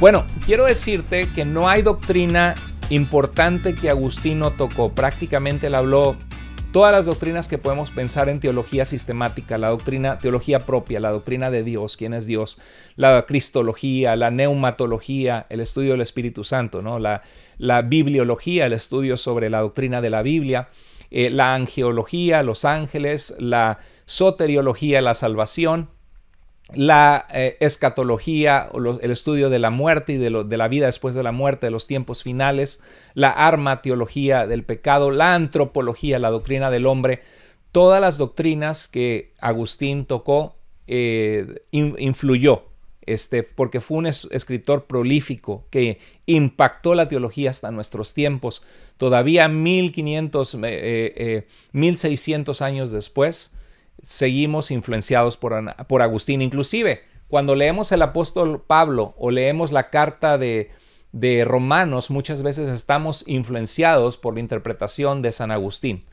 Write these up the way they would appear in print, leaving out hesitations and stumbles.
Bueno, quiero decirte que no hay doctrina importante que Agustín no tocó. Prácticamente él habló todas las doctrinas que podemos pensar en teología sistemática, la doctrina, teología propia, la doctrina de Dios, quién es Dios, la cristología, la neumatología, el estudio del Espíritu Santo, ¿no? La bibliología, el estudio sobre la doctrina de la Biblia, la angeología, los ángeles, la soteriología, la salvación, la escatología, el estudio de la muerte y de la vida después de la muerte, de los tiempos finales, la armateología del pecado, la antropología, la doctrina del hombre, todas las doctrinas que Agustín tocó, influyó, porque fue un escritor prolífico que impactó la teología hasta nuestros tiempos. Todavía 1600 años después, seguimos influenciados por Agustín. Inclusive, cuando leemos el apóstol Pablo o leemos la carta de Romanos, muchas veces estamos influenciados por la interpretación de San Agustín.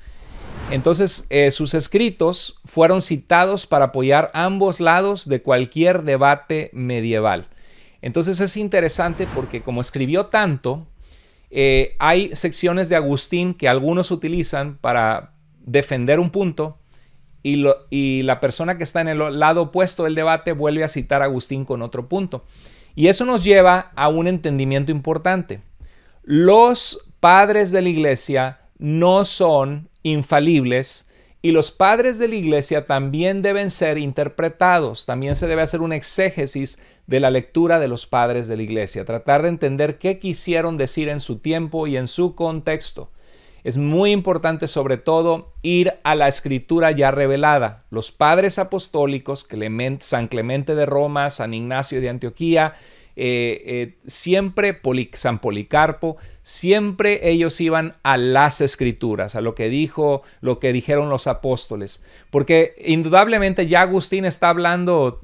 Entonces, sus escritos fueron citados para apoyar ambos lados de cualquier debate medieval. Entonces, es interesante porque como escribió tanto, hay secciones de Agustín que algunos utilizan para defender un punto, y la persona que está en el lado opuesto del debate vuelve a citar a Agustín con otro punto. Y eso nos lleva a un entendimiento importante. Los padres de la iglesia no son infalibles y los padres de la iglesia también deben ser interpretados. También se debe hacer un exégesis de la lectura de los padres de la iglesia, tratar de entender qué quisieron decir en su tiempo y en su contexto. Es muy importante, sobre todo, ir a la escritura ya revelada. Los padres apostólicos, San Clemente de Roma, San Ignacio de Antioquía, siempre San Policarpo, siempre ellos iban a las escrituras, a lo que dijeron los apóstoles. Porque indudablemente ya Agustín está hablando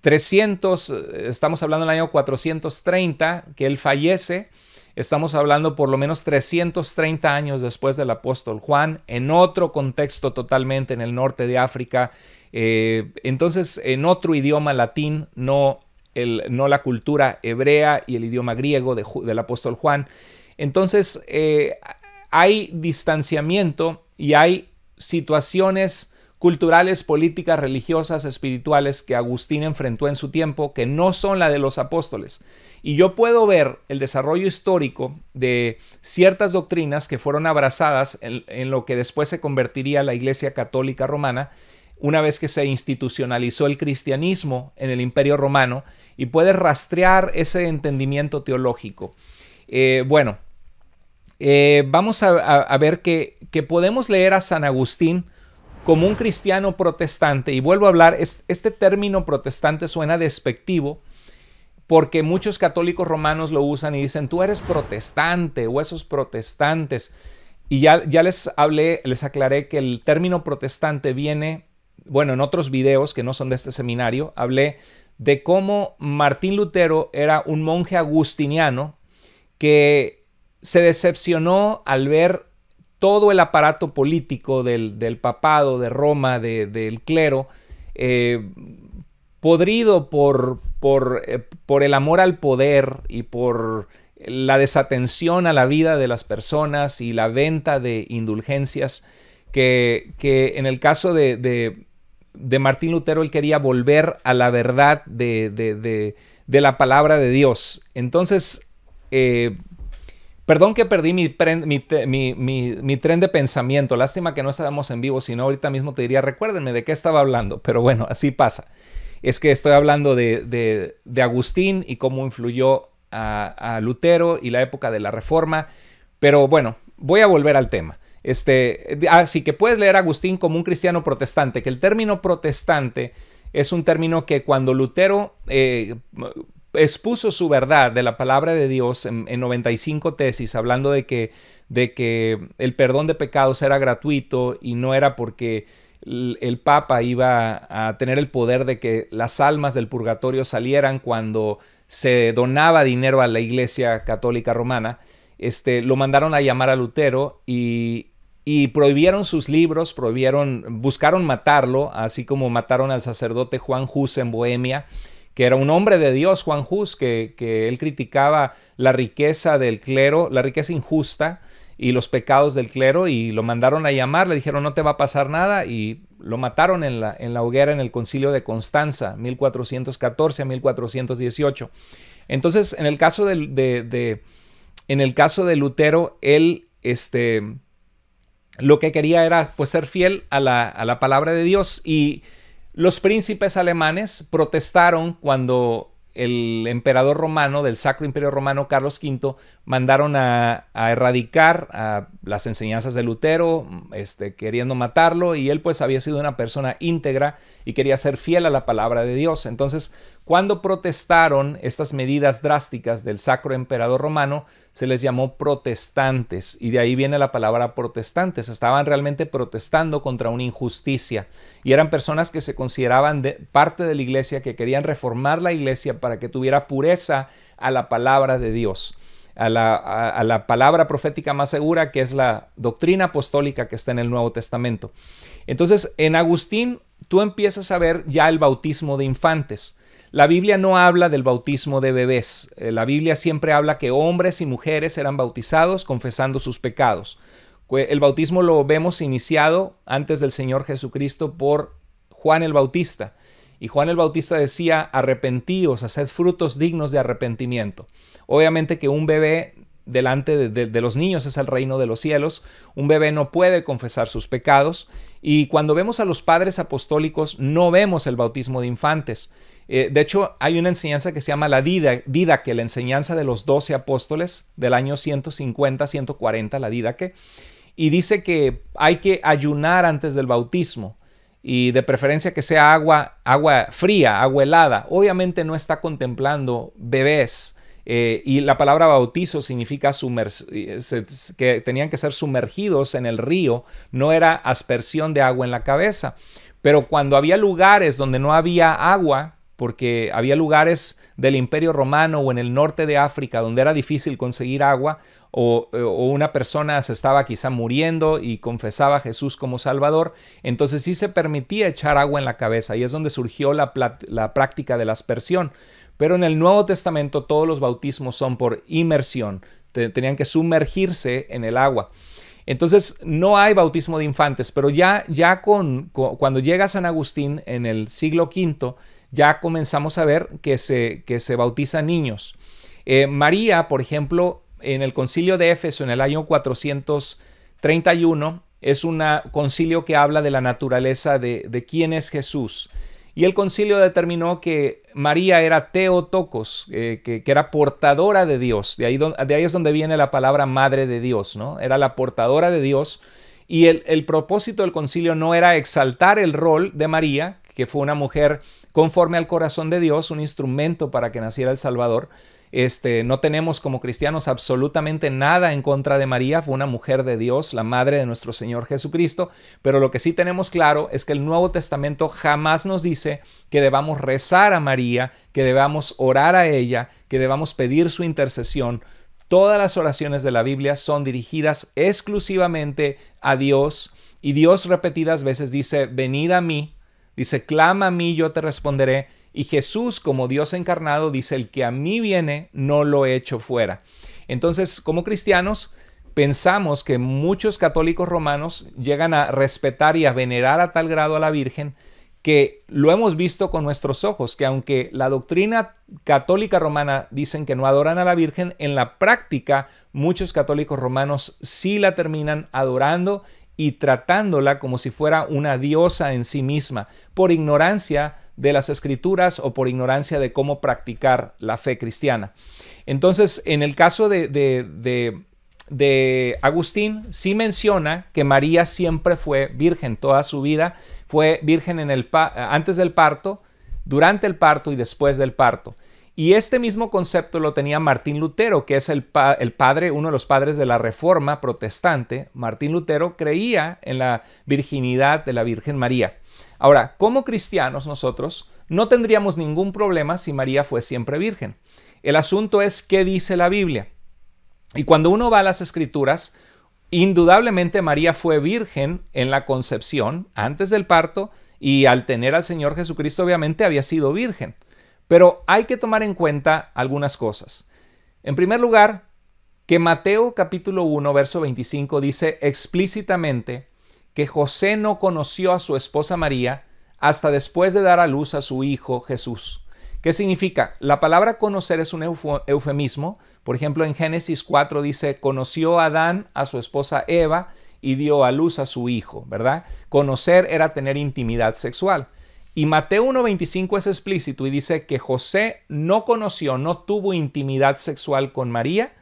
estamos hablando del año 430, que él fallece. Estamos hablando por lo menos 330 años después del apóstol Juan, en otro contexto totalmente, en el norte de África. Entonces, en otro idioma latín, no la cultura hebrea y el idioma griego del apóstol Juan. Entonces, hay distanciamiento y hay situaciones culturales, políticas, religiosas, espirituales que Agustín enfrentó en su tiempo, que no son la de los apóstoles. Y yo puedo ver el desarrollo histórico de ciertas doctrinas que fueron abrazadas en lo que después se convertiría la Iglesia Católica Romana, una vez que se institucionalizó el cristianismo en el Imperio Romano, y puedes rastrear ese entendimiento teológico. Vamos a ver que podemos leer a San Agustín como un cristiano protestante, y vuelvo a hablar, este término protestante suena despectivo, porque muchos católicos romanos lo usan y dicen, tú eres protestante o esos protestantes. Y ya les aclaré que el término protestante viene, en otros videos que no son de este seminario, hablé de cómo Martín Lutero era un monje agustiniano que se decepcionó al ver todo el aparato político del papado, de Roma, del clero, podrido por el amor al poder y por la desatención a la vida de las personas y la venta de indulgencias, que en el caso de Martín Lutero, él quería volver a la verdad de la palabra de Dios. Entonces, perdón que perdí mi tren de pensamiento. Lástima que no estábamos en vivo, sino ahorita mismo te diría, recuérdenme de qué estaba hablando. Pero bueno, así pasa. Es que estoy hablando de Agustín y cómo influyó a Lutero y la época de la Reforma. Pero bueno, voy a volver al tema. Así que puedes leer a Agustín como un cristiano protestante, que el término protestante es un término que cuando Lutero expuso su verdad de la palabra de Dios en 95 tesis, hablando de que el perdón de pecados era gratuito y no era porque el Papa iba a tener el poder de que las almas del purgatorio salieran cuando se donaba dinero a la Iglesia Católica Romana. Lo mandaron a llamar a Lutero y prohibieron sus libros, buscaron matarlo, así como mataron al sacerdote Juan Hus en Bohemia, que era un hombre de Dios, Juan Hus, que él criticaba la riqueza del clero, la riqueza injusta y los pecados del clero, y lo mandaron a llamar, le dijeron no te va a pasar nada, y lo mataron en la hoguera en el concilio de Constanza, 1414 a 1418. Entonces, en el caso en el caso de Lutero, él lo que quería era pues ser fiel a la palabra de Dios, y los príncipes alemanes protestaron cuando el emperador romano del Sacro Imperio Romano, Carlos V, mandaron a erradicar a las enseñanzas de Lutero, queriendo matarlo, y él pues había sido una persona íntegra y quería ser fiel a la palabra de Dios. Entonces, cuando protestaron estas medidas drásticas del Sacro Emperador Romano, se les llamó protestantes, y de ahí viene la palabra protestantes. Estaban realmente protestando contra una injusticia, y eran personas que se consideraban parte de la iglesia, que querían reformar la iglesia para que tuviera pureza a la palabra de Dios, a la palabra profética más segura, que es la doctrina apostólica que está en el Nuevo Testamento. Entonces, en Agustín tú empiezas a ver ya el bautismo de infantes. La Biblia no habla del bautismo de bebés. La Biblia siempre habla que hombres y mujeres eran bautizados confesando sus pecados. El bautismo lo vemos iniciado antes del Señor Jesucristo por Juan el Bautista. Y Juan el Bautista decía: arrepentíos, haced frutos dignos de arrepentimiento. Obviamente que un bebé delante de los niños es el reino de los cielos. Un bebé no puede confesar sus pecados. Y cuando vemos a los padres apostólicos, no vemos el bautismo de infantes. De hecho, hay una enseñanza que se llama la Didaque, la enseñanza de los 12 apóstoles del año 150-140, la Didaque, y dice que hay que ayunar antes del bautismo, y de preferencia que sea agua fría, agua helada. Obviamente no está contemplando bebés, y la palabra bautizo significa que tenían que ser sumergidos en el río, no era aspersión de agua en la cabeza. Pero cuando había lugares donde no había agua, porque había lugares del Imperio Romano o en el norte de África donde era difícil conseguir agua, o una persona se estaba quizá muriendo y confesaba a Jesús como Salvador, entonces sí se permitía echar agua en la cabeza, y es donde surgió la práctica de la aspersión. Pero en el Nuevo Testamento todos los bautismos son por inmersión, tenían que sumergirse en el agua. Entonces no hay bautismo de infantes, pero cuando llega a San Agustín en el siglo V, ya comenzamos a ver que se bautizan niños. María, por ejemplo, en el concilio de Éfeso en el año 431, es un concilio que habla de la naturaleza de quién es Jesús. Y el concilio determinó que María era Theotokos, que era portadora de Dios. De ahí es donde viene la palabra madre de Dios, ¿no? Era la portadora de Dios. Y el propósito del concilio no era exaltar el rol de María, que fue una mujer conforme al corazón de Dios, un instrumento para que naciera el Salvador. No tenemos como cristianos absolutamente nada en contra de María, fue una mujer de Dios, la madre de nuestro Señor Jesucristo, pero lo que sí tenemos claro es que el Nuevo Testamento jamás nos dice que debamos rezar a María, que debamos orar a ella, que debamos pedir su intercesión. Todas las oraciones de la Biblia son dirigidas exclusivamente a Dios, y Dios repetidas veces dice: venid a mí, dice: clama a mí, yo te responderé. Y Jesús, como Dios encarnado, dice: el que a mí viene, no lo echo fuera. Entonces, como cristianos, pensamos que muchos católicos romanos llegan a respetar y a venerar a tal grado a la Virgen, que lo hemos visto con nuestros ojos, que aunque la doctrina católica romana dicen que no adoran a la Virgen, en la práctica muchos católicos romanos sí la terminan adorando y tratándola como si fuera una diosa en sí misma, por ignorancia de las Escrituras o por ignorancia de cómo practicar la fe cristiana. Entonces, en el caso de Agustín, sí menciona que María siempre fue virgen toda su vida, fue virgen antes del parto, durante el parto y después del parto. Y este mismo concepto lo tenía Martín Lutero, que es uno de los padres de la Reforma protestante. Martín Lutero creía en la virginidad de la Virgen María. Ahora, como cristianos nosotros no tendríamos ningún problema si María fue siempre virgen. El asunto es qué dice la Biblia. Y cuando uno va a las Escrituras, indudablemente María fue virgen en la concepción, antes del parto, y al tener al Señor Jesucristo obviamente había sido virgen. Pero hay que tomar en cuenta algunas cosas. En primer lugar, que Mateo capítulo 1, verso 25 dice explícitamente que José no conoció a su esposa María hasta después de dar a luz a su hijo Jesús. ¿Qué significa? La palabra conocer es un eufemismo. Por ejemplo, en Génesis 4 dice, conoció Adán a su esposa Eva y dio a luz a su hijo, ¿verdad? Conocer era tener intimidad sexual. Y Mateo 1.25 es explícito y dice que José no conoció, no tuvo intimidad sexual con María.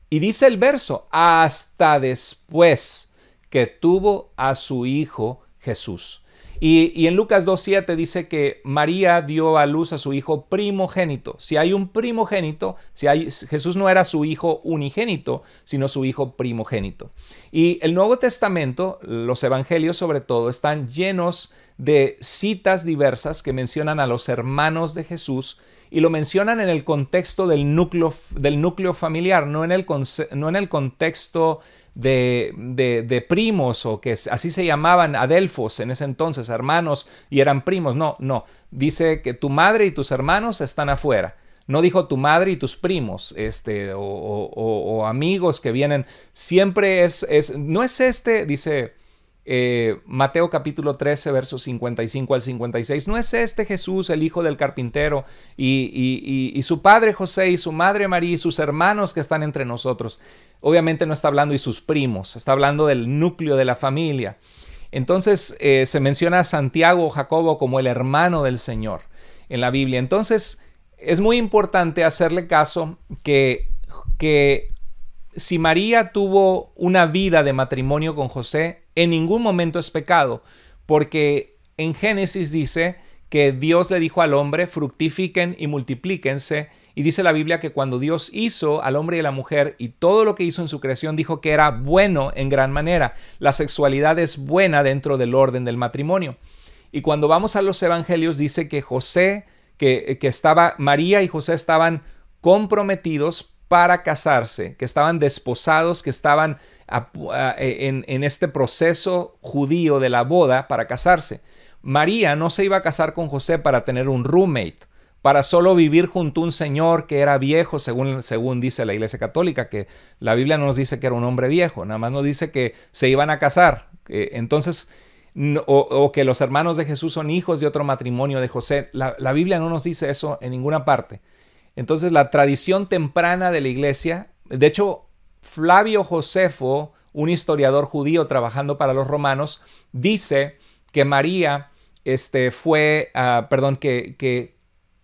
Y dice el verso, hasta después que tuvo a su hijo Jesús. Y en Lucas 2.7 dice que María dio a luz a su hijo primogénito. Si hay un primogénito, Jesús no era su hijo unigénito, sino su hijo primogénito. Y el Nuevo Testamento, los evangelios sobre todo, están llenos de citas diversas que mencionan a los hermanos de Jesús y lo mencionan en el contexto del núcleo familiar, no en el contexto de primos, o que así se llamaban adelfos en ese entonces, hermanos y eran primos. No, dice que tu madre y tus hermanos están afuera. No dijo tu madre y tus primos, o amigos que vienen. Siempre no es dice Mateo capítulo 13, versos 55 al 56. No es este Jesús, el hijo del carpintero, y su padre José y su madre María y sus hermanos que están entre nosotros. Obviamente no está hablando y sus primos, está hablando del núcleo de la familia. Entonces se menciona a Santiago o Jacobo como el hermano del Señor en la Biblia. Entonces es muy importante hacerle caso que si María tuvo una vida de matrimonio con José, en ningún momento es pecado, porque en Génesis dice que Dios le dijo al hombre, fructifiquen y multiplíquense, y dice la Biblia que cuando Dios hizo al hombre y a la mujer y todo lo que hizo en su creación, dijo que era bueno en gran manera. La sexualidad es buena dentro del orden del matrimonio. Y cuando vamos a los evangelios dice que María y José estaban comprometidos para casarse, que estaban desposados, que estaban en este proceso judío de la boda para casarse. María no se iba a casar con José para tener un roommate, para solo vivir junto a un señor que era viejo, según dice la Iglesia Católica, que la Biblia no nos dice que era un hombre viejo, nada más nos dice que se iban a casar. Entonces, o que los hermanos de Jesús son hijos de otro matrimonio de José. La Biblia no nos dice eso en ninguna parte. Entonces, la tradición temprana de la Iglesia, de hecho, Flavio Josefo, un historiador judío trabajando para los romanos, dice que María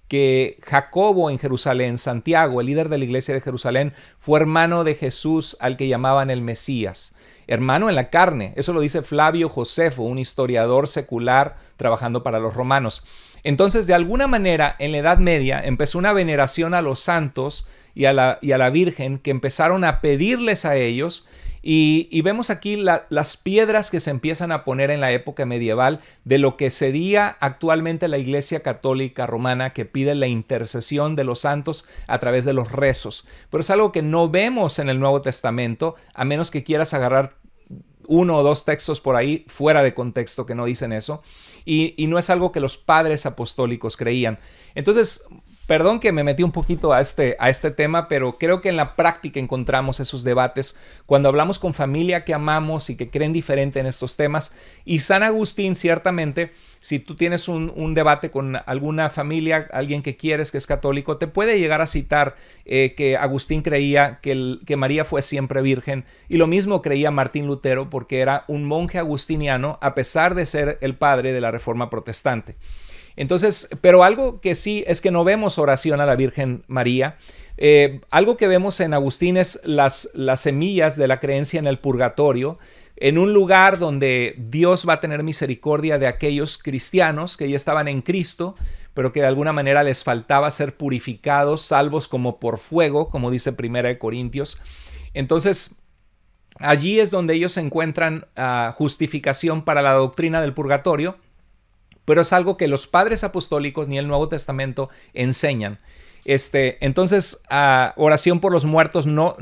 que Jacobo en Jerusalén, Santiago, el líder de la iglesia de Jerusalén, fue hermano de Jesús al que llamaban el Mesías. Hermano en la carne. Eso lo dice Flavio Josefo, un historiador secular trabajando para los romanos. Entonces, de alguna manera, en la Edad Media empezó una veneración a los santos y a la Virgen, que empezaron a pedirles a ellos. Y vemos aquí las piedras que se empiezan a poner en la época medieval de lo que sería actualmente la Iglesia Católica Romana, que pide la intercesión de los santos a través de los rezos. Pero es algo que no vemos en el Nuevo Testamento, a menos que quieras agarrar uno o dos textos por ahí fuera de contexto que no dicen eso. Y no es algo que los padres apostólicos creían. Entonces, perdón que me metí un poquito a este tema, pero creo que en la práctica encontramos esos debates cuando hablamos con familia que amamos y que creen diferente en estos temas. Y San Agustín, ciertamente, si tú tienes un debate con alguna familia, alguien que quieres que es católico, te puede llegar a citar que Agustín creía que María fue siempre virgen. Y lo mismo creía Martín Lutero, porque era un monje agustiniano, a pesar de ser el padre de la Reforma Protestante. Entonces, pero algo que sí es que no vemos oración a la Virgen María. Algo que vemos en Agustín es las semillas de la creencia en el purgatorio, en un lugar donde Dios va a tener misericordia de aquellos cristianos que ya estaban en Cristo, pero que de alguna manera les faltaba ser purificados, salvos como por fuego, como dice 1 Corintios. Entonces, allí es donde ellos encuentran justificación para la doctrina del purgatorio. Pero es algo que los padres apostólicos ni el Nuevo Testamento enseñan. Entonces, oración por los muertos, no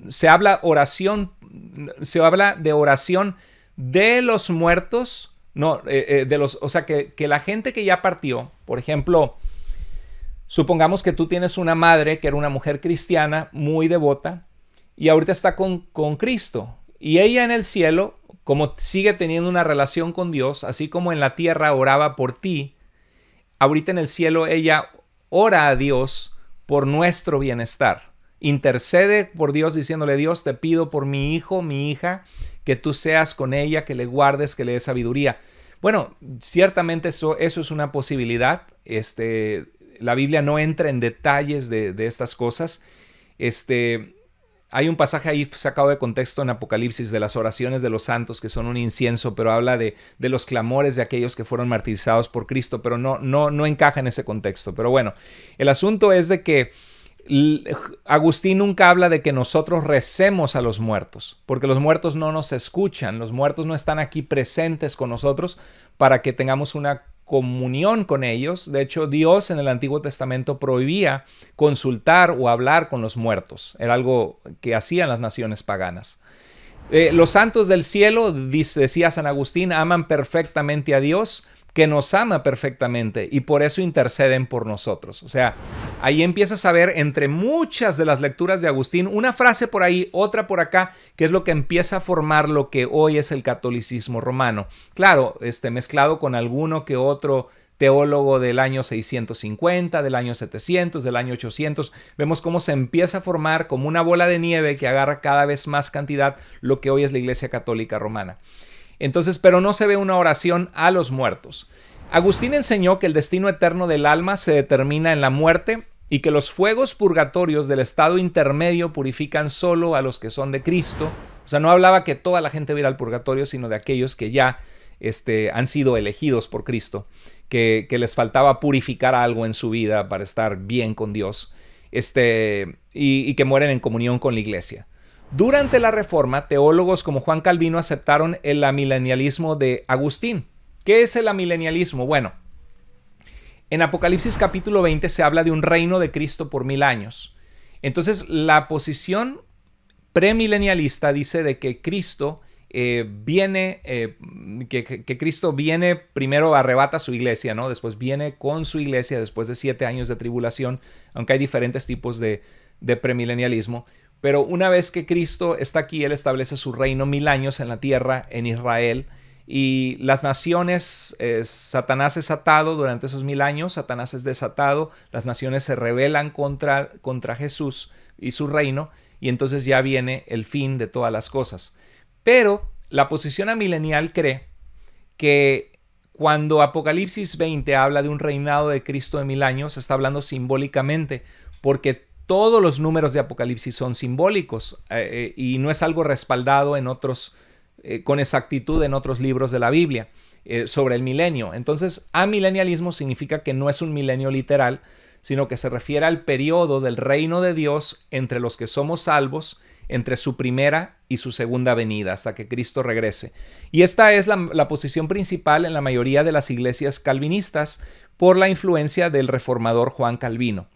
se habla de oración de los muertos, no, o sea, que la gente que ya partió, por ejemplo, Supongamos que tú tienes una madre que era una mujer cristiana muy devota y ahorita está con Cristo. Y ella en el cielo, como sigue teniendo una relación con Dios, así como en la tierra oraba por ti, ahorita en el cielo ella ora a Dios por nuestro bienestar. Intercede por Dios diciéndole: Dios, te pido por mi hijo, mi hija, que tú seas con ella, que le guardes, que le des sabiduría. Bueno, ciertamente eso es una posibilidad. La Biblia no entra en detalles de estas cosas. Hay un pasaje ahí sacado de contexto en Apocalipsis de las oraciones de los santos, que son un incienso, pero habla de los clamores de aquellos que fueron martirizados por Cristo, pero no encaja en ese contexto. Pero bueno, el asunto es de que Agustín nunca habla de que nosotros recemos a los muertos, porque los muertos no nos escuchan, los muertos no están aquí presentes con nosotros para que tengamos una comunión con ellos. De hecho, Dios en el Antiguo Testamento prohibía consultar o hablar con los muertos. Era algo que hacían las naciones paganas. Los santos del cielo, decía San Agustín, aman perfectamente a Dios, que nos ama perfectamente, y por eso interceden por nosotros. O sea, ahí empiezas a ver entre muchas de las lecturas de Agustín, una frase por ahí, otra por acá, que es lo que empieza a formar lo que hoy es el catolicismo romano. Claro, mezclado con alguno que otro teólogo del año 650, del año 700, del año 800. Vemos cómo se empieza a formar como una bola de nieve que agarra cada vez más cantidad lo que hoy es la Iglesia Católica Romana. Entonces, pero no se ve una oración a los muertos. Agustín enseñó que el destino eterno del alma se determina en la muerte y que los fuegos purgatorios del estado intermedio purifican solo a los que son de Cristo. O sea, no hablaba que toda la gente va a ir al purgatorio, sino de aquellos que ya han sido elegidos por Cristo, que les faltaba purificar algo en su vida para estar bien con Dios, y que mueren en comunión con la iglesia. Durante la Reforma, teólogos como Juan Calvino aceptaron el amilenialismo de Agustín. ¿Qué es el amilenialismo? Bueno, en Apocalipsis capítulo 20 se habla de un reino de Cristo por 1000 años. Entonces, la posición premilenialista dice de que Cristo Cristo viene primero, arrebata su iglesia, ¿no? Después viene con su iglesia después de 7 años de tribulación, aunque hay diferentes tipos de premilenialismo. Pero una vez que Cristo está aquí, Él establece su reino 1000 años en la tierra, en Israel, y las naciones, Satanás es atado durante esos 1000 años, Satanás es desatado, las naciones se rebelan contra Jesús y su reino, y entonces ya viene el fin de todas las cosas. Pero la posición amilenial cree que cuando Apocalipsis 20 habla de un reinado de Cristo de 1000 años, está hablando simbólicamente, porque todos los números de Apocalipsis son simbólicos y no es algo respaldado en otros, con exactitud en otros libros de la Biblia sobre el milenio. Entonces, amilenialismo significa que no es un milenio literal, sino que se refiere al periodo del reino de Dios entre los que somos salvos, entre su primera y su segunda venida, hasta que Cristo regrese. Y esta es la posición principal en la mayoría de las iglesias calvinistas por la influencia del reformador Juan Calvino.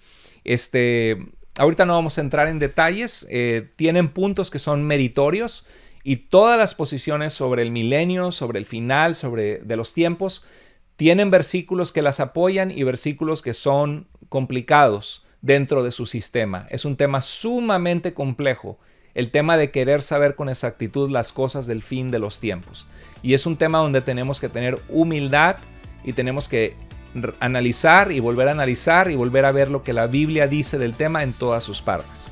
Ahorita no vamos a entrar en detalles, tienen puntos que son meritorios y todas las posiciones sobre el milenio, sobre el final, de los tiempos, tienen versículos que las apoyan y versículos que son complicados dentro de su sistema. Es un tema sumamente complejo, el tema de querer saber con exactitud las cosas del fin de los tiempos. Y es un tema donde tenemos que tener humildad y tenemos que analizar y volver a analizar y volver a ver lo que la Biblia dice del tema en todas sus partes.